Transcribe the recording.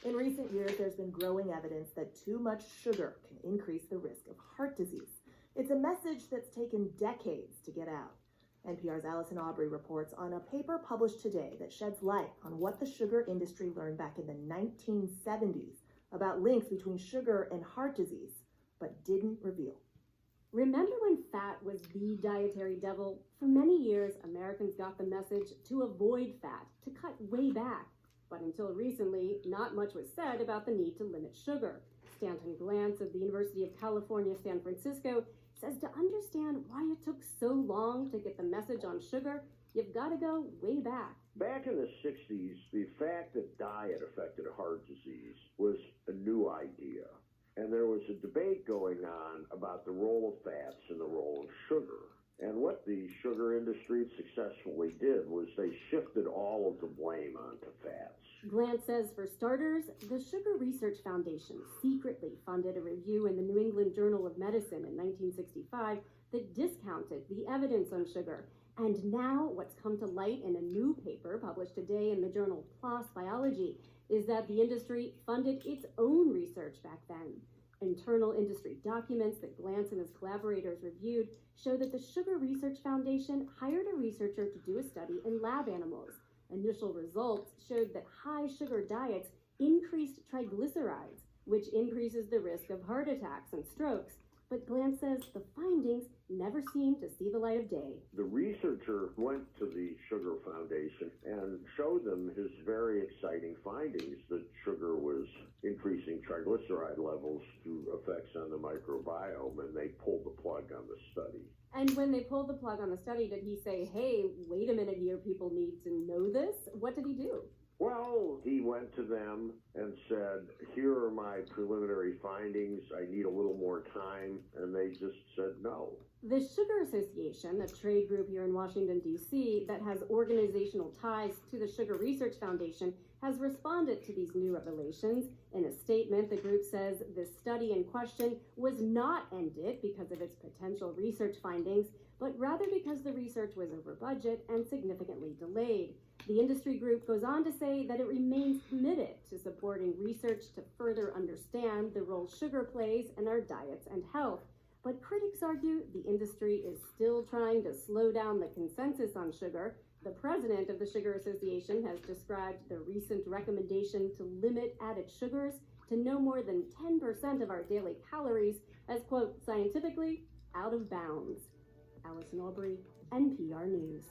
In recent years, there's been growing evidence that too much sugar can increase the risk of heart disease. It's a message that's taken decades to get out. NPR's Allison Aubrey reports on a paper published today that sheds light on what the sugar industry learned back in the 1970s about links between sugar and heart disease, but didn't reveal. Remember when fat was the dietary devil? For many years, Americans got the message to avoid fat, to cut way back. But until recently, not much was said about the need to limit sugar. Stanton Glantz of the University of California, San Francisco, says to understand why it took so long to get the message on sugar, you've got to go way back. Back in the 60s, the fact that diet affected heart disease was a new idea. And there was a debate going on about the role of fats and the role of sugar. And what the sugar industry successfully did was they shifted all of the blame onto fats. Glantz says, for starters, the Sugar Research Foundation secretly funded a review in the New England Journal of Medicine in 1965 that discounted the evidence on sugar. And now what's come to light in a new paper published today in the journal PLOS Biology is that the industry funded its own research back then. Internal industry documents that Glantz and his collaborators reviewed show that the Sugar Research Foundation hired a researcher to do a study in lab animals. Initial results showed that high sugar diets increased triglycerides, which increases the risk of heart attacks and strokes. But Glantz says the findings never seemed to see the light of day. The researcher went to the Sugar Foundation and showed them his very exciting findings that sugar was increasing triglyceride levels through effects on the microbiome, and they pulled the plug on the study. And when they pulled the plug on the study, did he say, hey, wait a minute here, people need to know this? What did he do? Well, he went to them and said, here are my preliminary findings. I need a little more time. And they just said no. The Sugar Association, a trade group here in Washington, D.C., that has organizational ties to the Sugar Research Foundation, has responded to these new revelations. In a statement, the group says the study in question was not ended because of its potential research findings, but rather because the research was over budget and significantly delayed. The industry group goes on to say that it remains committed to supporting research to further understand the role sugar plays in our diets and health. But critics argue the industry is still trying to slow down the consensus on sugar. The president of the Sugar Association has described the recent recommendation to limit added sugars to no more than 10% of our daily calories as, quote, scientifically out of bounds. Allison Aubrey, NPR News.